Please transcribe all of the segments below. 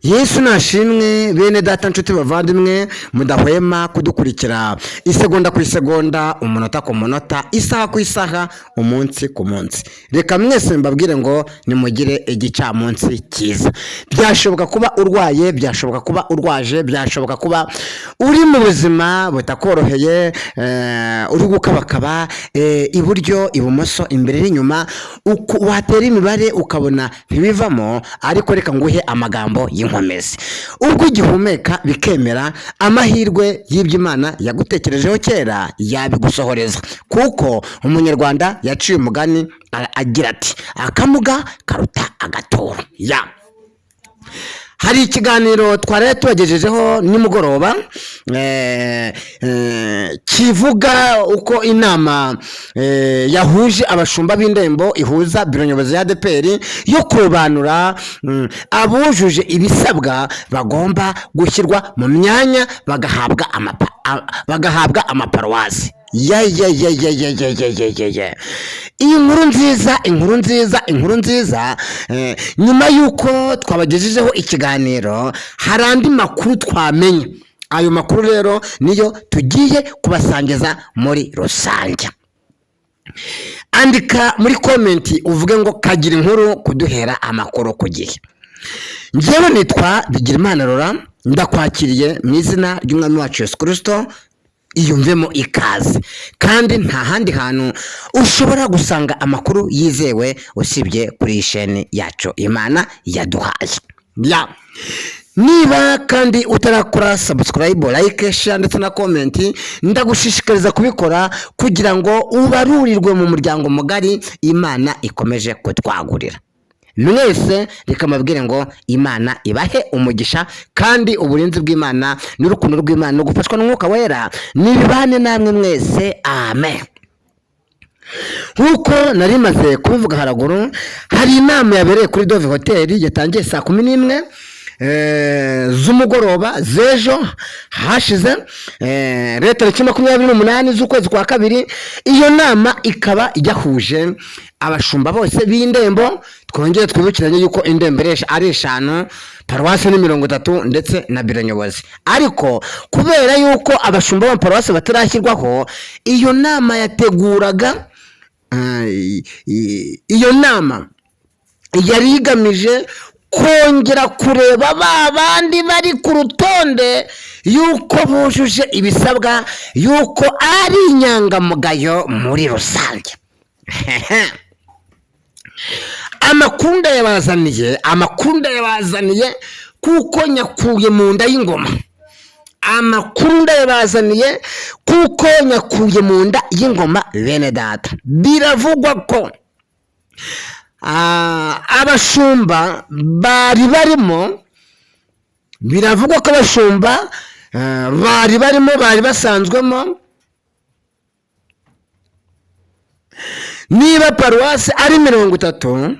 Yesu nashimwe bene data nshuti bavandimwe mudahwema kudukurikira isegonda ku isegonda umunota ku munota isaha ku isaha umunsi ku munsi. Reka mwese mbabwire ngo nimugire igicamunsi cyiza. Byashoboka kuba urwaye, byashoboka kuba urwaje, byashoboka kuba uri mu buzima butakoroheye, uri gukabakaba iburyo ibumoso imbere n'inyuma, watera imibare ukabona ntibivamo, ariko reka nguhe amagambo y'inkomezi. Ubwo igihumeka bikemera, amahirwe y'Imana yagutekerejeho kera yabigusohoreza, kuko umunyarwanda yaciye umugani agira ati akamuga karuta agatoro. Hari ikiganiro twari tubagejejeho nimugoroba kivuga uko inama yahuje abashumba b'indembo ihuza biro nyobozi ya ADEPR yo kurobanura abujuje ibisabwa bagomba gushyirwa mu myanya bagahabwa amaparuwasi. Inkuru nziza nyuma yuko twabagejejeho ikiganiro hari andi makuru twamenye. Ayo makuru rero niyo tugiye kubasangiza muri rusange. Andika muri komenti uvuge ngo kagira inkuru kuduhera amakuru ku gihe. Njyewe nitwa Bigirimana Laurent, ndakwakiriye mu izina ry'Umwami wacu Yesu Kristo. Iyumvemo ikaze, kandi nta handi hantu ushobora gusanga amakuru yizewe usibye kuri sheni yacu Imana yaduhaye. Niba kandi utarakora subscribe, like, share ndetse na comment, ndagushishikariza kubikora kugira ngo ubarurirwe mu muryango mugari Imana ikomeje kutwagurira. Mwese reka mabwire ngo Imana ibahe umugisha, kandi uburinzi bw'Imana n'urukundo rw'Imana no gufashwa n'Umwuka Wera nibibane namwe mwese. Amen. Nkuko nari maze kubivuga haraguru, hari inama yabereye kuri Dove Hotel yatangiye saa 11 z'umugoroba z'ejo hashize, leta 28 z'ukwezi kwa kabiri. Iyo nama ikaba yahuje abashumba bose b'indembo. Twongeye twibukiranye yuko indembo ari 5, paruwasi ni 30 ndetse na biro nyobozi. Ariko kubera yuko abashumba ba paruwasi batarashyirwaho, iyo nama yateguraga iyo nama yari igamije kongera kureba ba bandi bari ku rutonde yuko bujuje ibisabwa, yuko ari inyangamugayo muri rusange. Amakuru yabazaniye kuko nyakuye mu nda y'ingoma. Bene data, biravugwa ko abashumba bari barimo, bari basanzwemo. Niba paruwasi ari 30,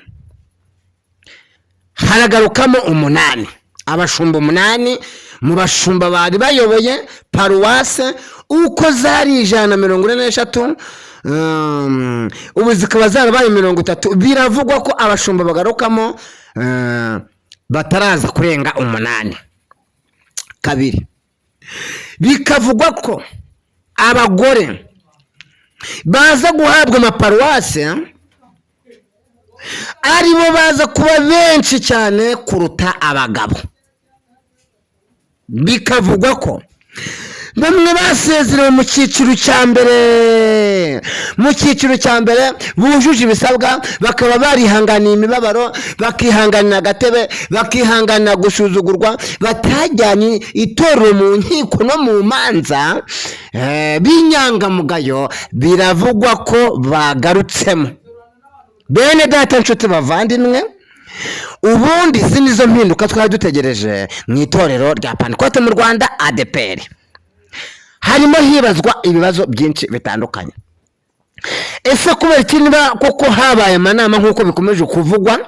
haragarukamo 8 abashumba 8 mu bashumba bari bayoboye paruwasi uko zari 143, ubu zikaba zarabaye 30. Biravugwa ko abashumba bagarukamo bataraza kurenga 8. Kabiri, bikavugwa ko abagore baza guhabwa amaparuwasi aribo baza kuba benshi cyane kuruta abagabo. Bikavugwa ko bamwe basezerewe mu cyiciro cya mbere bujuje ibisabwa, bakaba barihanganiye imibabaro, bakihanganira agatebe, bakihanganira gusuzugurwa, batajyanye itorero mu nkiko no mu manza, b'inyangamugayo. Biravugwa ko bagarutsemo. Bene data nshuti bavandimwe, ubundi izi nizo mpinduka twari dutegereje mu itorero rya Pantekote mu Rwanda ADEPR. Harimo hibazwa ibibazo byinshi bitandukanye. Ese kubera iki niba koko habaye amanama nk'uko bikomeje kuvugwa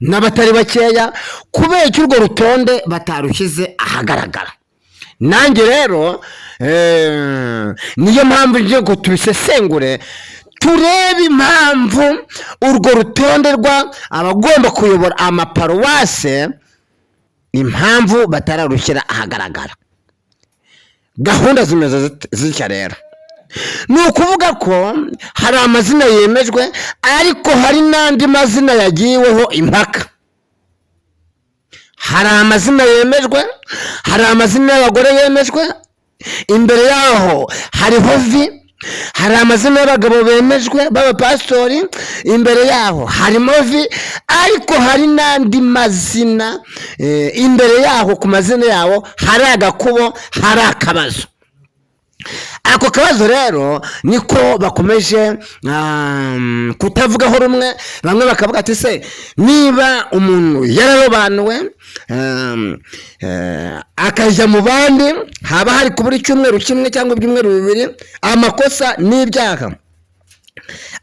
n'abatari bakeya, kubera iki urwo rutonde batarushyize ahagaragara? Nanjye rero niyo mpamvu nje ngo tubisesengure, turebe impamvu urwo rutonde rwa abagomba kuyobora amaparuwase impamvu batararushyira ahagaragara. Gahunda zimeze zitya rero, ni ukuvuga ko hari amazina yemejwe ariko hari n'andi mazina yagiweho impaka. Hari amazina yemejwe, hari amazina y'abagore yemejwe, imbere yaho hariho vi. Hari amazina y'abagabo bemejwe b'abapasitori, imbere yaho harimo vi, ariko hari n'andi mazina imbere yaho, ku mazina yawo hari agakubo, hari akabazo. Ako kabazo rero niko bakomeje kutavugaho rumwe. Bamwe bakavuga ati se niba umuntu yararobanuwe akajya mu bandi, haba hari kubura icyumweru kimwe cyangwa ibyumweru bibiri, amakosa n'ibyaha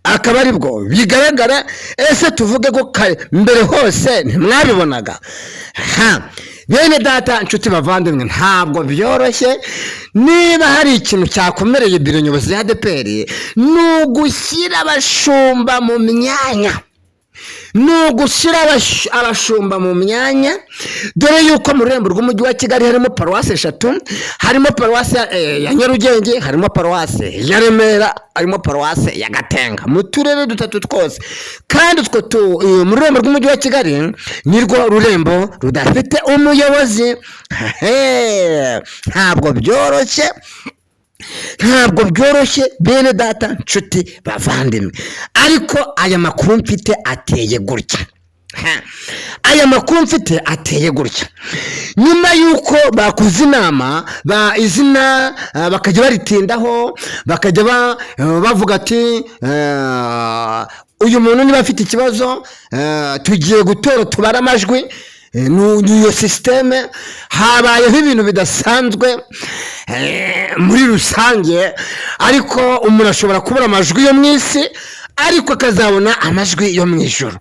akaba ari bwo bigaragara. Ese tuvuge ko mbere hose ntimwabibonaga? Bene data, inshuti bavandimwe, ntabwo byoroshye. Niba hari ikintu cyakomereye biro nyobozi ya ADEPR, ni ugushyira abashumba mu myanya. Ni ugushyira abashumba mu myanya, dore yuko mu rurembo rw'umujyi wa Kigali harimo paruwasi 3. Harimo paruwasi ya Nyarugenge, harimo paruwasi ya Remera, harimo paruwasi ya Gatenga, mu turere 3 twose. Kandi mu rurembo rw'umujyi wa Kigali nirwo rurembo rudafite umuyobozi. Ntabwo byoroshye, ntabwo byoroshye bene data, nshuti bavandimwe. Ariko aya makuru mfite ateye gutya. Aya makuru mfite ateye gutya. Nyuma yuko bakoze inama, izina bakajya baritindaho, bakajya bavuga ati uyu muntu niba afite ikibazo tugiye gutora tubara amajwi. Niyo systeme habayeho ibintu bidasanzwe muri rusange, ariko umuntu ashobora kubura amajwi yo mu isi ariko akazabona amajwi yo mu ijuru.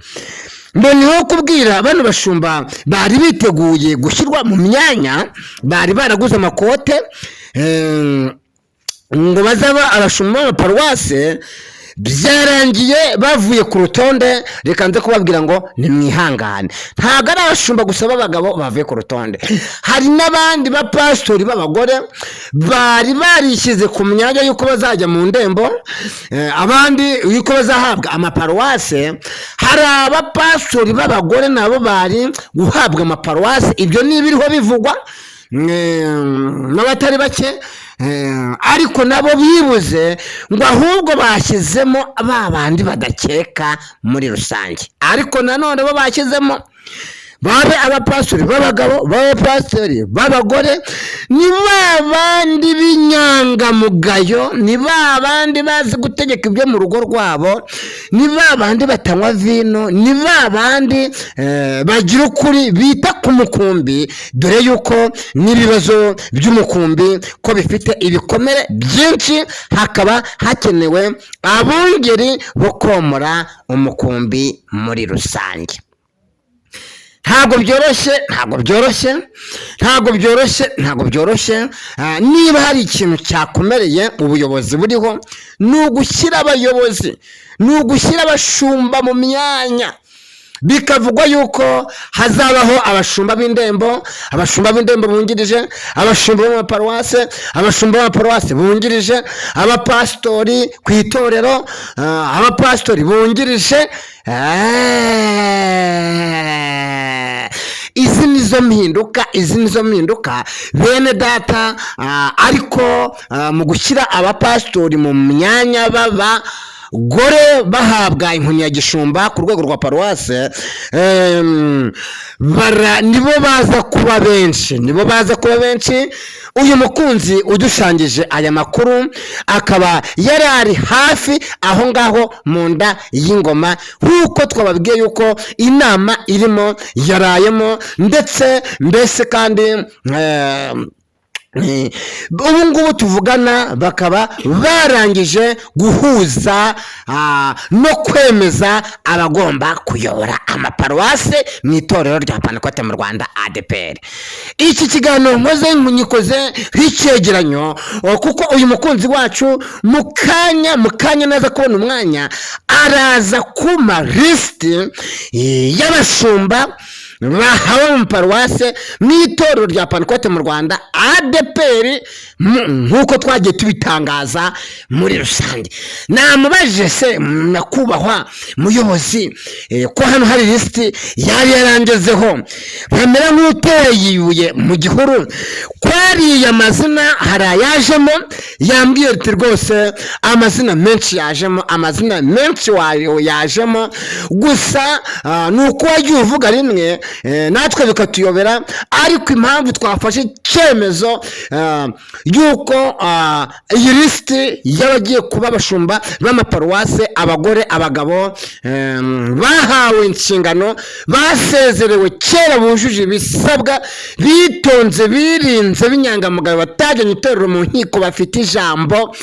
Noneho kubwira bano bashumba bari biteguye gushyirwa mu myanya, bari baraguze amakote ngo bazaba abashumba b'amaparuwase, byarangiye bavuye ku rutonde. Reka nze kubabwira ngo nimwihangane, ntabwo ari abashumba gusa b'abagabo bavuye ku rutonde, hari n'abandi bapasitori b'abagore bari barishyize ku myanya y'uko bazajya mu ndembo, abandi y'uko bazahabwa amaparuwase. Hari abapasitori b'abagore nabo bari guhabwa amaparuwase. Ibyo ni ibiriho bivugwa n'abatari bake, ariko nabo bibuze ngo ahubwo bashyizemo ba bandi badakeka muri rusange. Ariko nanone bo bashyizemo babe abapasitori b'abagabo, b'abapasitori b'abagore, ni ba bandi b'inyangamugayo, ni ba bandi bazi gutegeka ibyo mu rugo rwabo, ni ba bandi batanywa vino, ni ba bandi bagira ukuri, bita ku mukumbi. Dore yuko n'ibibazo by'umukumbi ko bifite ibikomere byinshi, hakaba hakenewe abungeri bo komora umukumbi muri rusange. Ntabwo byoroshye. Niba hari ikintu cyakomereye ubuyobozi buriho, ni ugushyira abayobozi, ni ugushyira abashumba mu myanya. Bikavugwa yuko hazabaho abashumba b'indembo, abashumba b'indembo bungirije, abashumba b'amaparuwase, abashumba b'amaparuwase bungirije, abapasitori ku itorero, abapasitori bungirije. Izi nizo mpinduka bene data. Ariko mu gushyira abapasitori mu myanya gore bahabwa inkoni ya gishumba ku rwego rwa paruwase, nibo baza kuba benshi. Uyu mukunzi udushangije aya makuru akaba yari ari hafi aho ngaho mu nda y'ingoma, nk'uko twababwiye yuko inama irimo yarayemo, ndetse mbese kandi ubu ngubu tuvugana bakaba barangije guhuza no kwemeza abagomba kuyobora amaparuwase mu itorero rya Pantekote mu Rwanda ADEPR. Iki kiganiro nyikoze nk'icyegeranyo, kuko uyu mukunzi wacu mu kanya naza kubona umwanya araza kuma lisiti y'abashumba bahawe mu paruwase mu itorero rya Pantekote mu Rwanda ADPR nk'uko twagiye tubitangaza muri rusange. Namubajije se nakubahwa muyobozi ko hano hari lisiti yari yarangezeho bamera nk'uteye ibuye mu gihuru, kwariye amazina hari ayajemo, yambwiye ati rwose amazina menshi yajemo, amazina menshi wayo yajemo, gusa nuko wagiye uvuga rimwe natwe bikatuyobera, ariko impamvu twafashe icyemezo yuko iyi lisiti y'abagiye kuba abashumba b'amaparuwase, abagore abagabo bahawe inshingano, basezerewe kera, bujuje ibisabwa, bitonze birinze b'inyangamugayo, batajyanye itorero mu nkiko, bafite ijambo,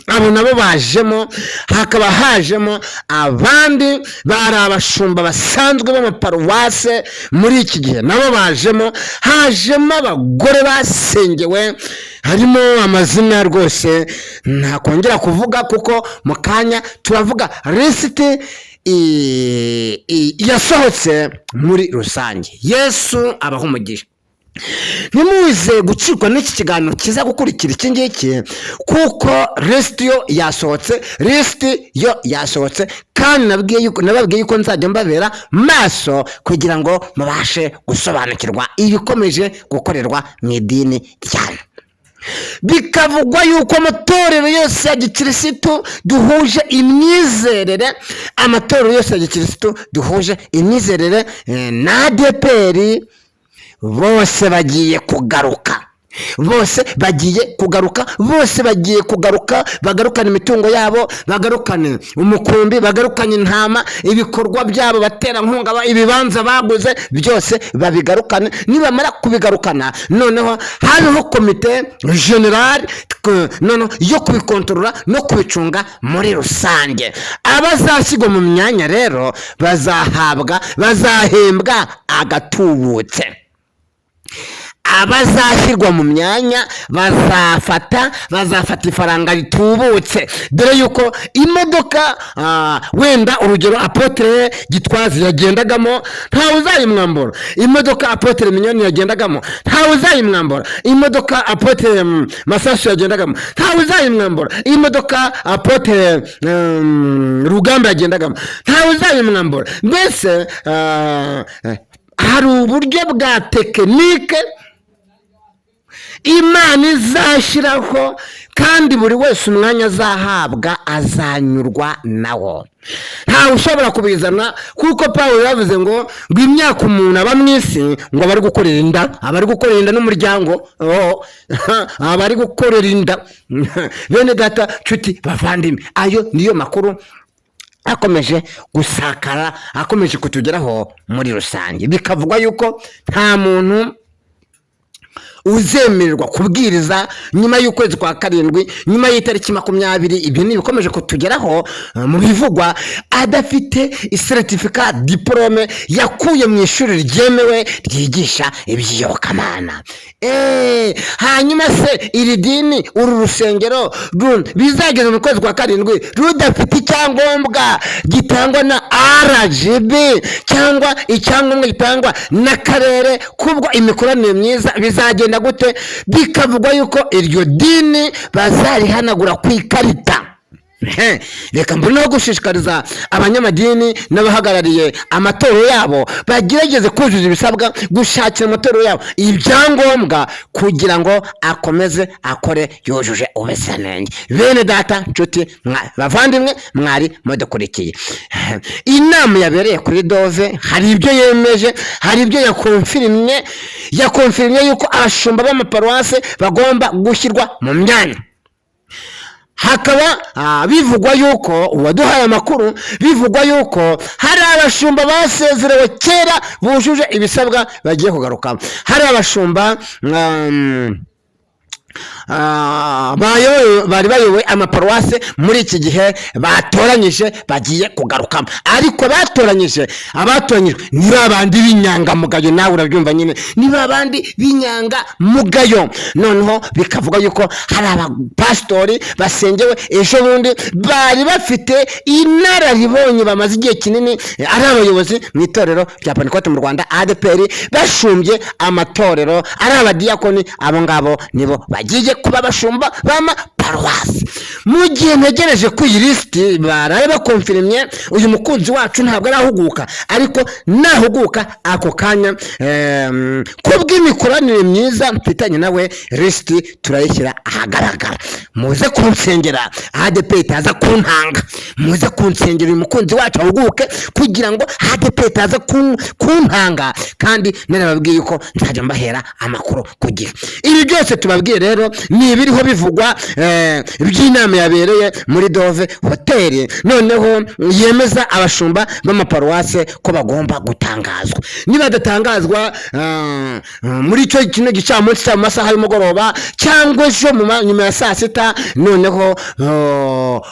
abo nabo bajemo. Hakaba hajemo abandi bari abashumba basanzwe b'amaparuwase muri iki gihe, nabo bajemo. Hajemo abagore basengewe, harimo amazina rwose ntakongera kuvuga kuko mu kanya turavuga lisiti yasohotse muri rusange. Yesu abaho umugisha. Ntimuze gucikwa n'iki kiganiro kiza gukurikira iki ngiki, kuko lisiti yo yasohotse, kandi nababwiye yuko nzajya mbabera maso kugira ngo mubashe gusobanukirwa ibikomeje gukorerwa mu idini ryanyu. Bikavugwa yuko amatorero yose ya gikirisitu duhuje imyizerere, amatorero yose ya gikirisitu duhuje imyizerere na ADPR bose bagiye kugaruka, bose bagiye kugaruka, bagarukana imitungo yabo, bagarukane umukumbi, bagarukanye intama, ibikorwa byabo, baterankunga, ibibanza baguze byose babigarukane. Nibamara kubigarukana, noneho hariho komite generale noneho yo kubikontorora no kubicunga muri rusange. Abazashyirwa mu myanya rero bazahembwa agatubutse. Abazashyirwa mu myanya bazafata ifaranga ritubutse, dore yuko imodoka wenda urugero Apotre Gitwazi yagendagamo ntawe uzayimwambura, imodoka Apotre Minyoni yagendagamo ntawe uzayimwambura, imodoka Apotre Masasu yagendagamo ntawe uzayimwambura, imodoka Apotre Rugamba yagendagamo ntawe uzayimwambura. Mbese hari uburyo bwa tekinike Imana izashyiraho, kandi buri wese umwanya azahabwa azanyurwa nawo. Ntawe ushobora kubizana, kuko Pawulo yavuze ngo imyaka umuntu aba mu isi ngo abari gukorera inda n'umuryango, abari gukorera inda. Bene data nshuti bavandimwe, ayo niyo makuru akomeje gusakara, akomeje kutugeraho muri rusange. Bikavugwa yuko nta muntu uzemererwa kubwiriza nyuma y'ukwezi kwa karindwi, nyuma y'itariki 20. Ibyo ni bikomeje kutugeraho mu bivugwa, adafite certificate diplome yakuye mu ishuri ryemewe ryigisha iby'iyobokamana. Hanyuma se iri dini, uru rusengero bizageza mu kwezi kwa karindwi rudafite icyangombwa gitangwa na RGB cyangwa icyangombwa gitangwa n'akarere kubwo imikoranire myiza, bizagenda gute? Bikavugwa yuko iryo dini bazarihanagura ku ikarita. Reka mbona gushishikariza abanyamadini n'abahagarariye amatorero yabo bagerageze kuzuza ibisabwa, gushakira amatorero yabo ibyangombwa kugira ngo akomeze akore yujuje ubuziranenge. Bene data nshuti bavandimwe mwari mudukurikiye, inama yabereye kuri Dove hari ibyo yemeje, hari ibyo yakonfirimye yuko abashumba b'amaparuwase bagomba gushyirwa mu myanya. Hakaba bivugwa yuko uwaduhaye amakuru, bivugwa yuko hari abashumba basezerewe kera bujuje ibisabwa bagiye kugaruka. Hari abashumba bari bayoboye amaparuwase muri iki gihe batoranyije bagiye kugarukamo, ariko abatoranyijwe ni babandi b'inyangamugayo. nawe urabyumva nyine, ni babandi b'inyangamugayo. noneho bikavuga yuko hari abapasitori basengewe ejo bundi bari bafite inararibonye, bamaze igihe kinini ari abayobozi mu itorero rya Pentecote mu Rwanda ADPR, bashumbye amatorero, ari abadiyakoni. abo ngabo nibo bagiye kuba bashumba b'amaparuwasi. mu gihe ntegereje ko iyi lisiti baraye bakonfirimye, uyu mukunzi wacu ntabwo arahuguka, ariko nahuguka ako kanya kubw'imikoranire myiza mfitanye nawe, lisiti turayishyira ahagaragara. muze kunsengera ADPR itaza kuntanga, muze kunsengera uyu mukunzi wacu ahuguke, kugira ngo ADPR itaza kuntanga, kandi narababwiye yuko nzajya mbahera amakuru ku gihe. ibi byose tubabwiye rero ni ibiriho bivugwa by'inama yabereye muri Dove Hotel, noneho yemeza abashumba b'amaparuwase ko bagomba gutangazwa. nibadatangazwa muri kino gicamunsi cya masaha y'umugoroba cyangwa ejo nyuma ya saa sita, noneho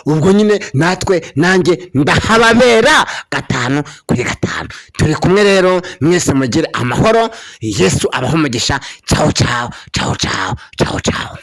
ubwo nyine natwe nanjye ndahababera 5/5. turi kumwe rero, mwese mugire amahoro. Yesu abaho umugisha. Ciao ciao ciao ciao ciao ciao.